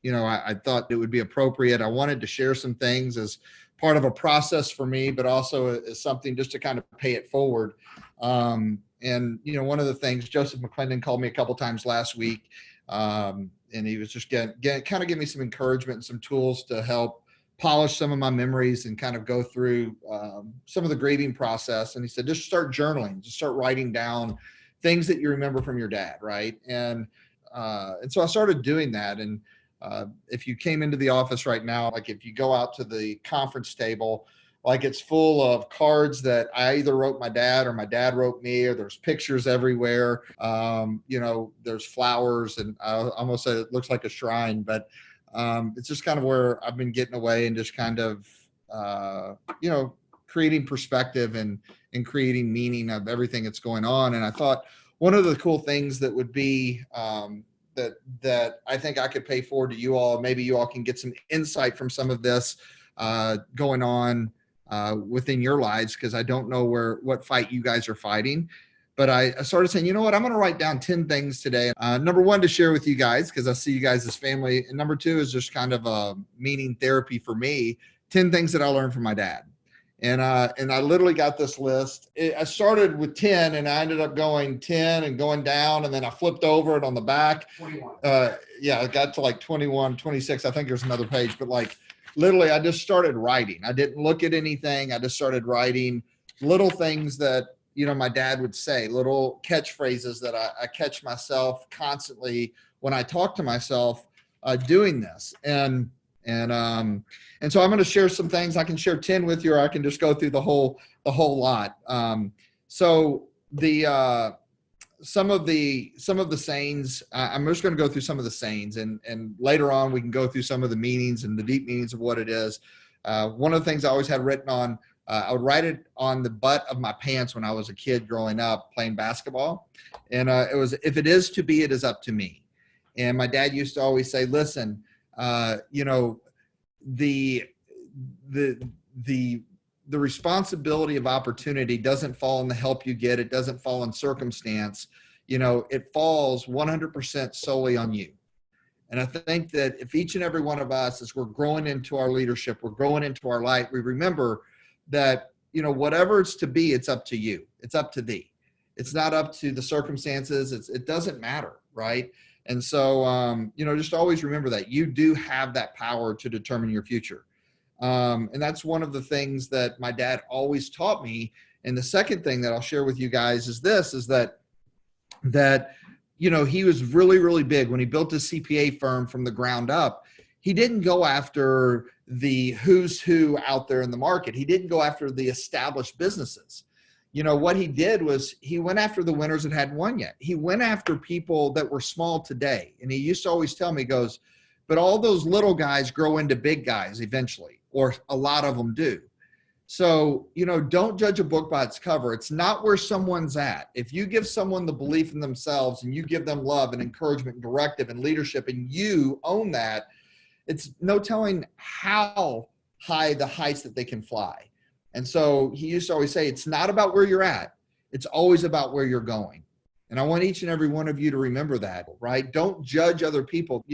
I thought it would be appropriate. I wanted to share some things as part of a process for me, but also as something just to kind of pay it forward. And one of the things, Joseph McClendon called me a couple times last week, and he was just kind of give me some encouragement and some tools to help polish some of my memories and kind of go through some of the grieving process. And he said, just start journaling, just start writing down things that you remember from your dad, right? And so I started doing that. And if you came into the office right now, like if you go out to the conference table, like it's full of cards that I either wrote my dad or my dad wrote me, or there's pictures everywhere. There's flowers, and I almost said it looks like a shrine, but it's just kind of where I've been getting away and just kind of, creating perspective and creating meaning of everything that's going on. And I thought one of the cool things that would be that I think I could pay forward to you all, maybe you all can get some insight from some of this going on within your lives, because I don't know what fight you guys are fighting. But I started saying, you know what, I'm going to write down 10 things today. Number one, to share with you guys, because I see you guys as family. And number two is just kind of a meaning therapy for me, 10 things that I learned from my dad. And I literally got this list. I started with 10 and I ended up going 10 and going down. And then I flipped over it on the back. 21. I got to like 21, 26. I think there's another page, but like literally I just started writing. I didn't look at anything. I just started writing little things that, my dad would say, little catchphrases that I catch myself constantly when I talk to myself doing this. And so I'm going to share some things. I can share 10 with you, or I can just go through the whole lot. So some of the sayings, I'm just going to go through some of the sayings, and later on we can go through some of the meanings and the deep meanings of what it is. One of the things I always had written on, I would write it on the butt of my pants when I was a kid growing up playing basketball. And it was, if it is to be, it is up to me. And my dad used to always say, listen, the responsibility of opportunity doesn't fall in the help you get. It doesn't fall in circumstance. It falls 100% solely on you. And I think that if each and every one of us, as we're growing into our leadership, we're growing into our light, we remember that, whatever it's to be, it's up to you. It's up to thee. It's not up to the circumstances. It doesn't matter. Right. And so, just always remember that you do have that power to determine your future. And that's one of the things that my dad always taught me. And the second thing that I'll share with you guys is that he was really, really big when he built his CPA firm from the ground up. He didn't go after the who's who out there in the market. He didn't go after the established businesses. What he did was he went after the winners that hadn't won yet. He went after people that were small today. And he used to always tell me, he goes, but all those little guys grow into big guys eventually, or a lot of them do. So, don't judge a book by its cover. It's not where someone's at. If you give someone the belief in themselves and you give them love and encouragement and directive and leadership, and you own that, it's no telling how high the heights that they can fly. And so he used to always say, it's not about where you're at. It's always about where you're going. And I want each and every one of you to remember that, right? Don't judge other people.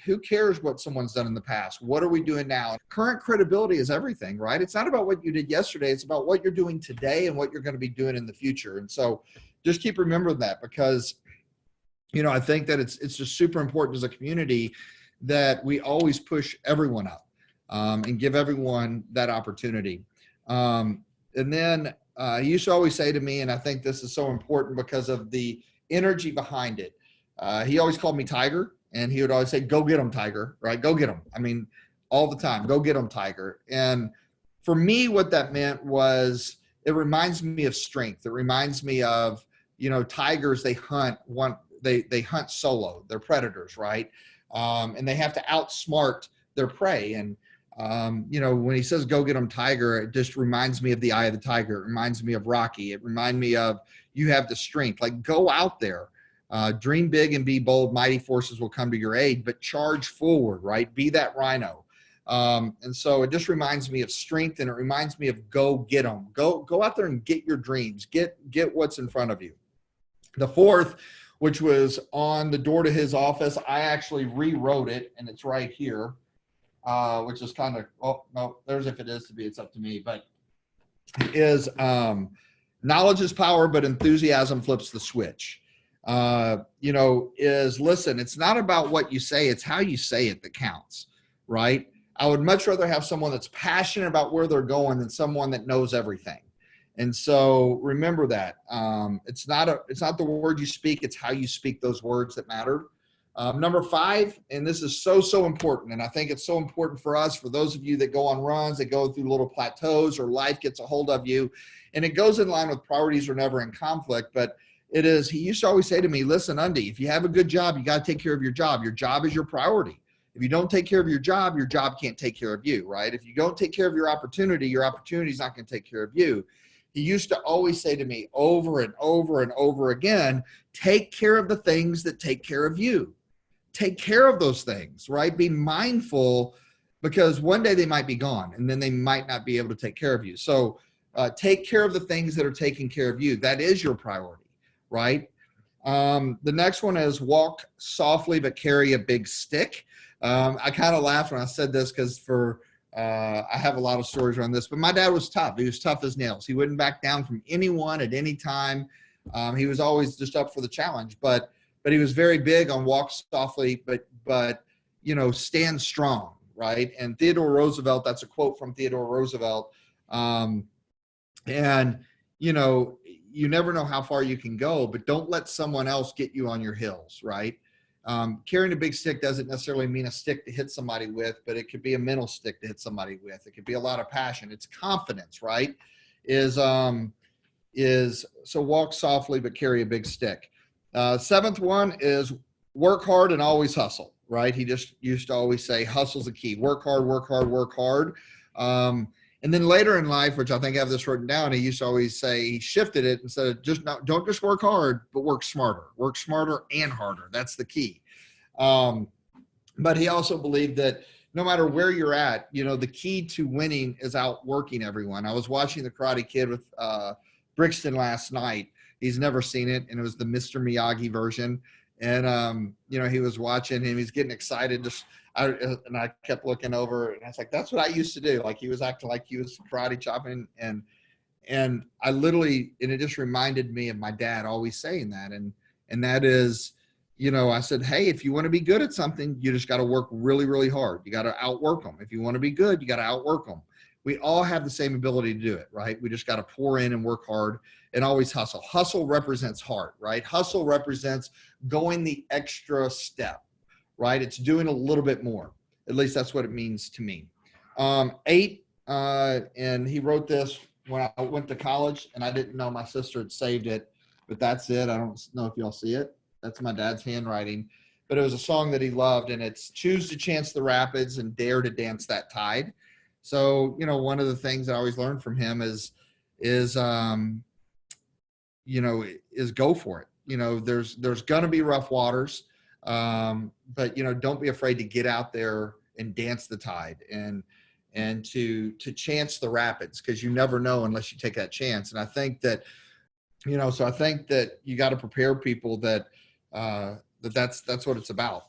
Who cares what someone's done in the past? What are we doing now? Current credibility is everything, right? It's not about what you did yesterday. It's about what you're doing today and what you're going to be doing in the future. And so just keep remembering that, because, I think that it's just super important as a community that we always push everyone up and give everyone that opportunity. And then he used to always say to me, and I think this is so important because of the energy behind it. He always called me Tiger, and he would always say, go get him, Tiger, right? Go get him. I mean, all the time, go get him, Tiger. And for me, what that meant was, it reminds me of strength. It reminds me of, tigers, they hunt hunt solo. They're predators, right? And they have to outsmart their prey. And when he says, go get him, Tiger, it just reminds me of the Eye of the Tiger. It reminds me of Rocky. It reminds me of, you have the strength, like go out there, dream big and be bold. Mighty forces will come to your aid, but charge forward, right? Be that rhino. And so it just reminds me of strength, and it reminds me of go get them, go out there and get your dreams, get what's in front of you. The fourth which was on the door to his office. I actually rewrote it, and it's right here, which is kind of, oh, no, there's if it is to be, it's up to me, but is knowledge is power, but enthusiasm flips the switch. Is listen, it's not about what you say, it's how you say it that counts, right? I would much rather have someone that's passionate about where they're going than someone that knows everything. And so remember that it's not the word you speak, it's how you speak those words that matter. Number 5, and this is so important, and I think it's so important for us, for those of you that go on runs, that go through little plateaus, or life gets a hold of you, and it goes in line with priorities are never in conflict, but it is, he used to always say to me, listen, Undy, if you have a good job, you got to take care of your job. Your job is your priority. If you don't take care of your job can't take care of you, right? If you don't take care of your opportunity is not going to take care of you. He used to always say to me over and over and over again, take care of the things that take care of you. Take care of those things, right? Be mindful, because one day they might be gone and then they might not be able to take care of you. So take care of the things that are taking care of you. That is your priority, right? The next one is walk softly, but carry a big stick. I kind of laughed when I said this because I have a lot of stories around this, but my dad was tough. He was tough as nails. He wouldn't back down from anyone at any time. He was always just up for the challenge, but he was very big on walk softly, but stand strong, right? And Theodore Roosevelt, that's a quote from Theodore Roosevelt. And you never know how far you can go, but don't let someone else get you on your heels, right? Carrying a big stick doesn't necessarily mean a stick to hit somebody with, but it could be a mental stick to hit somebody with. It could be a lot of passion. It's confidence, right? So walk softly, but carry a big stick. 7th one is work hard and always hustle, right? He just used to always say, hustle's the key. Work hard, work hard, work hard. And then later in life, which I think I have this written down, he used to always say, he shifted it and said, don't just work hard, but work smarter and harder. That's the key. But he also believed that no matter where you're at, the key to winning is outworking everyone. I was watching The Karate Kid with Brixton last night. He's never seen it, and it was the Mr. Miyagi version. And he was watching him. He's getting excited. And I kept looking over, and I was like, "That's what I used to do." Like he was acting like he was karate chopping, and I literally, and it just reminded me of my dad always saying that, and that is, I said, "Hey, if you want to be good at something, you just got to work really, really hard. You got to outwork them. If you want to be good, you got to outwork them." We all have the same ability to do it, right? We just got to pour in and work hard and always hustle. Hustle represents heart, right? Hustle represents going the extra step, right? It's doing a little bit more. At least that's what it means to me. 8, and he wrote this when I went to college, and I didn't know my sister had saved it, but that's it. I don't know if y'all see it. That's my dad's handwriting. But it was a song that he loved, and it's choose to chance the rapids and dare to dance that tide. So, one of the things I always learned from him is go for it. There's going to be rough waters, but don't be afraid to get out there and dance the tide and to chance the rapids, because you never know unless you take that chance. And I think that, so I think that you got to prepare people that's what it's about.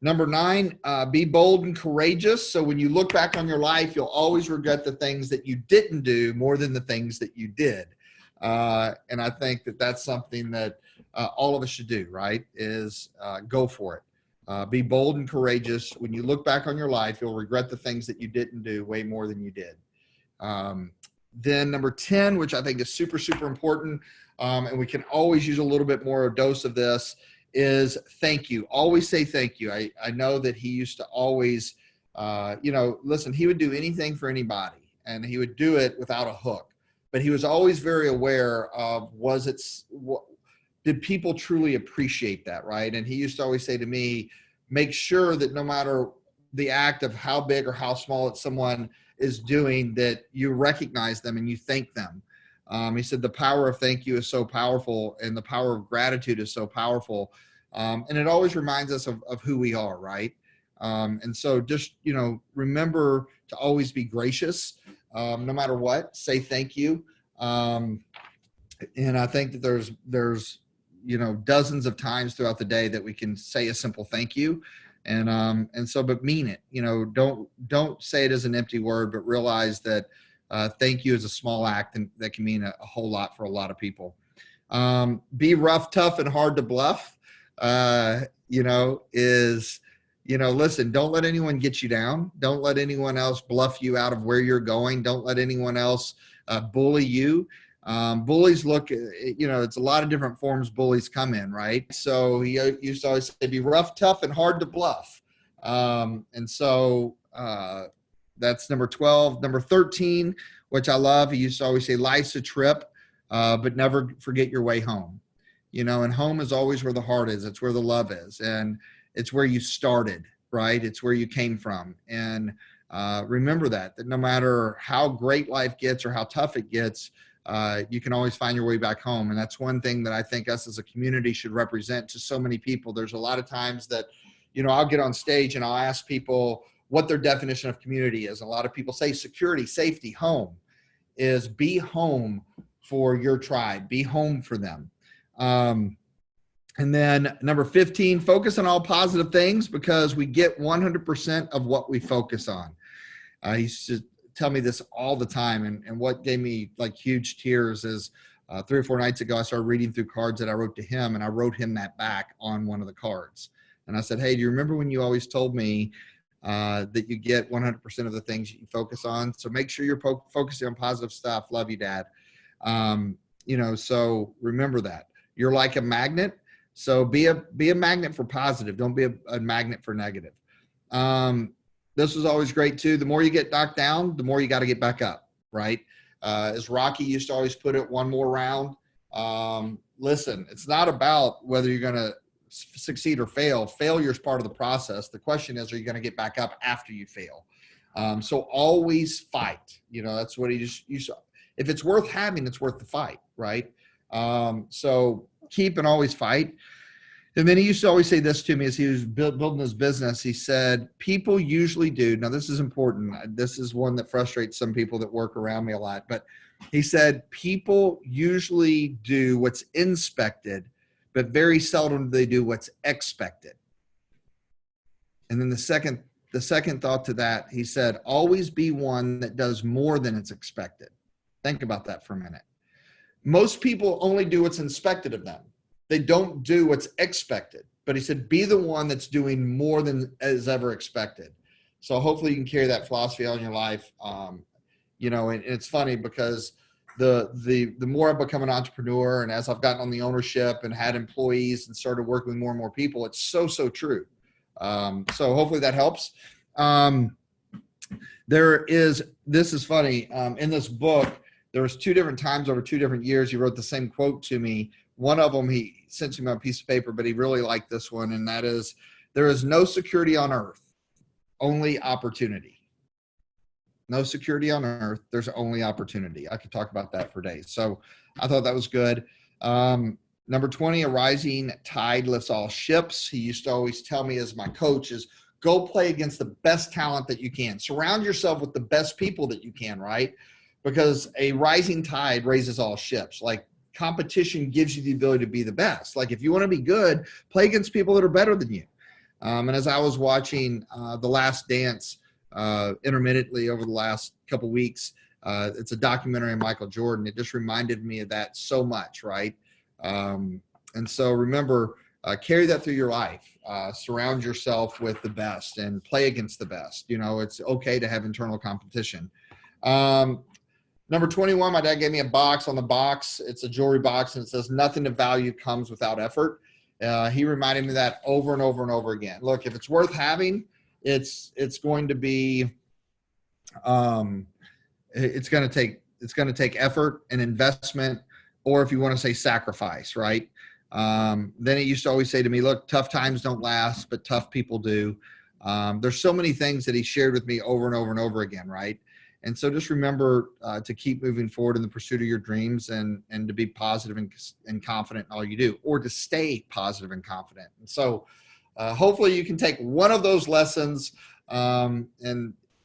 Number 9, be bold and courageous. So when you look back on your life, you'll always regret the things that you didn't do more than the things that you did. And I think that that's something that all of us should do, right? Is go for it. Be bold and courageous. When you look back on your life, you'll regret the things that you didn't do way more than you did. Then number 10, which I think is super, super important, and we can always use a little bit more a dose of this, is thank you. Always say thank you. I know that he used to always, listen, he would do anything for anybody, and he would do it without a hook. But he was always very aware of, did people truly appreciate that, right? And he used to always say to me, make sure that no matter the act of how big or how small someone is doing, that you recognize them and you thank them. He said the power of thank you is so powerful, and the power of gratitude is so powerful. And it always reminds us of who we are, right? And so just, remember to always be gracious, no matter what. Say thank you. And I think that there's dozens of times throughout the day that we can say a simple thank you. And so, but mean it, don't say it as an empty word, but realize that thank you is a small act and that can mean a whole lot for a lot of people. Be rough, tough, and hard to bluff, listen, don't let anyone get you down. Don't let anyone else bluff you out of where you're going. Don't let anyone else bully you. Bullies it's a lot of different forms bullies come in, right? So he used to always say, be rough, tough, and hard to bluff. That's number 12. Number 13, which I love, he used to always say, life's a trip, but never forget your way home. And home is always where the heart is. It's where the love is. And it's where you started, right? It's where you came from. And remember that no matter how great life gets or how tough it gets, you can always find your way back home. And that's one thing that I think us as a community should represent to so many people. There's a lot of times that, I'll get on stage and I'll ask people what their definition of community is. A lot of people say security, safety, home is be home for your tribe, be home for them. And then number 15, focus on all positive things because we get 100% of what we focus on. He used to tell me this all the time. And what gave me like huge tears is 3 or 4 nights ago, I started reading through cards that I wrote to him, and I wrote him that back on one of the cards. And I said, hey, do you remember when you always told me that you get 100% of the things you focus on? So make sure you're focusing on positive stuff. Love you, Dad. So remember that. You're like a magnet. So be a magnet for positive. Don't be a magnet for negative. This was always great too. The more you get knocked down, the more you got to get back up, right? As Rocky used to always put it, one more round. Listen, it's not about whether you're going to succeed or fail. Failure is part of the process. The question is, are you going to get back up after you fail? So always fight. That's what you should. If it's worth having, it's worth the fight, right? So keep and always fight. And then he used to always say this to me as he was building his business. He said, people usually do. Now, this is important. This is one that frustrates some people that work around me a lot. But he said, people usually do what's inspected, but very seldom do they do what's expected. And then the second thought to that, he said, always be one that does more than it's expected. Think about that for a minute. Most people only do what's expected of them. They don't do what's expected. But he said, be the one that's doing more than is ever expected. So hopefully you can carry that philosophy on in your life. And it's funny because the more I've become an entrepreneur and as I've gotten on the ownership and had employees and started working with more and more people, it's so true. So hopefully that helps. This is funny. In this book, there was 2 different times over 2 different years, he wrote the same quote to me. One of them, he sent me on a piece of paper, but he really liked this one. And that is, there is no security on earth, only opportunity. No security on earth. There's only opportunity. I could talk about that for days. So I thought that was good. Number 20, a rising tide lifts all ships. He used to always tell me as my coach is go play against the best talent that you can. Surround yourself with the best people that you can, right? Because a rising tide raises all ships. Like competition gives you the ability to be the best. Like if you want to be good, play against people that are better than you. And as I was watching The Last Dance intermittently over the last couple weeks, it's a documentary on Michael Jordan. It just reminded me of that so much, right? And so remember, carry that through your life. Surround yourself with the best and play against the best. It's okay to have internal competition. Number 21, my dad gave me a box. On the box, it's a jewelry box, and it says, nothing of value comes without effort. He reminded me of that over and over and over again. Look, if it's worth having, it's going to be, it's going to take effort and investment, or if you want to say sacrifice, right? Then he used to always say to me, look, tough times don't last, but tough people do. There's so many things that he shared with me over and over and over again, right? And so just remember to keep moving forward in the pursuit of your dreams and to be positive and confident in all you do, or to stay positive and confident. And so hopefully you can take one of those lessons and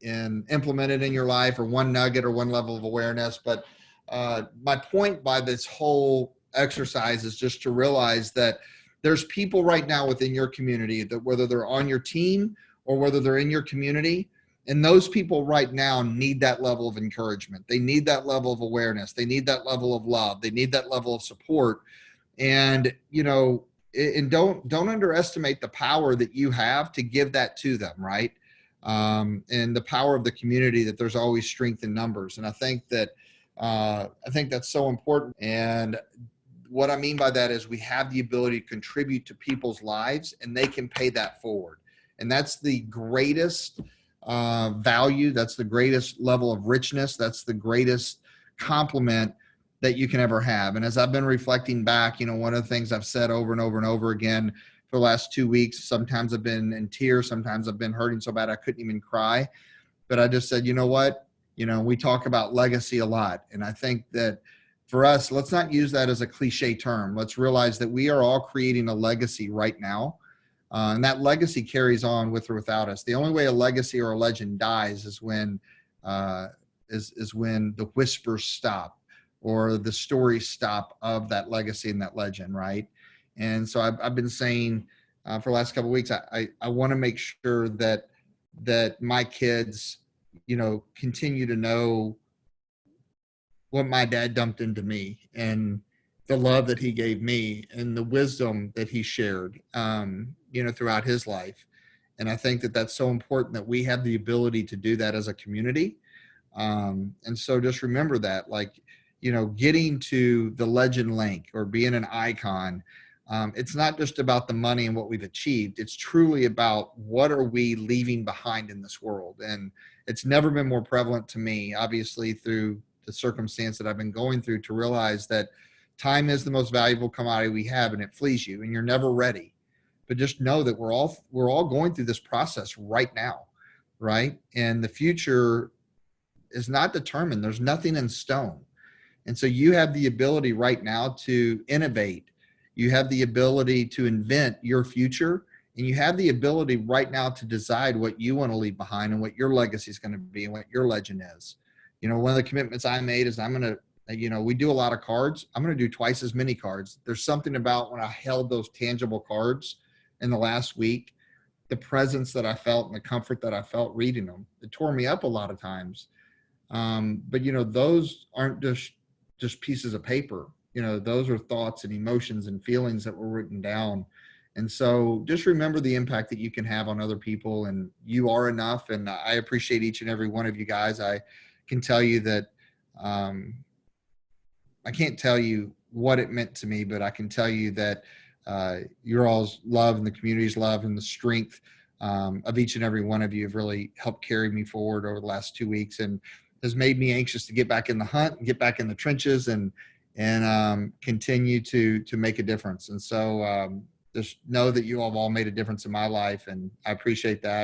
implement it in your life, or one nugget or one level of awareness. But my point by this whole exercise is just to realize that there's people right now within your community that whether they're on your team or whether they're in your community, and those people right now need that level of encouragement. They need that level of awareness. They need that level of love. They need that level of support. And, and don't underestimate the power that you have to give that to them, right? And the power of the community, that there's always strength in numbers. And I think that's so important. And what I mean by that is we have the ability to contribute to people's lives, and they can pay that forward. And that's the greatest value. That's the greatest level of richness. That's the greatest compliment that you can ever have. And as I've been reflecting back, one of the things I've said over and over and over again for the last 2 weeks, sometimes I've been in tears, sometimes I've been hurting so bad I couldn't even cry. But I just said, you know what? We talk about legacy a lot. And I think that for us, let's not use that as a cliche term. Let's realize that we are all creating a legacy right now. And that legacy carries on with or without us. The only way a legacy or a legend dies is when when the whispers stop or the stories stop of that legacy and that legend, right? And so I've been saying for the last couple of weeks, I want to make sure that my kids, continue to know what my dad dumped into me and the love that he gave me and the wisdom that he shared, throughout his life. And I think that that's so important that we have the ability to do that as a community. And so just remember that, getting to the legend link or being an icon, it's not just about the money and what we've achieved. It's truly about what are we leaving behind in this world. And it's never been more prevalent to me, obviously, through the circumstance that I've been going through, to realize that time is the most valuable commodity we have, and it flees you, and you're never ready. But just know that we're all going through this process right now, right? And the future is not determined. There's nothing in stone. And so you have the ability right now to innovate. You have the ability to invent your future, and you have the ability right now to decide what you want to leave behind and what your legacy is going to be and what your legend is. One of the commitments I made is I'm going to, we do a lot of cards. I'm going to do twice as many cards. There's something about when I held those tangible cards in the last week, the presence that I felt and the comfort that I felt reading them. It tore me up a lot of times. But those aren't just pieces of paper. Those are thoughts and emotions and feelings that were written down. And so just remember the impact that you can have on other people, and you are enough. And I appreciate each and every one of you guys. I can tell you that I can't tell you what it meant to me, but I can tell you that your all's love and the community's love and the strength of each and every one of you have really helped carry me forward over the last 2 weeks, and has made me anxious to get back in the hunt and get back in the trenches and continue to make a difference. And so just know that you have all made a difference in my life, and I appreciate that.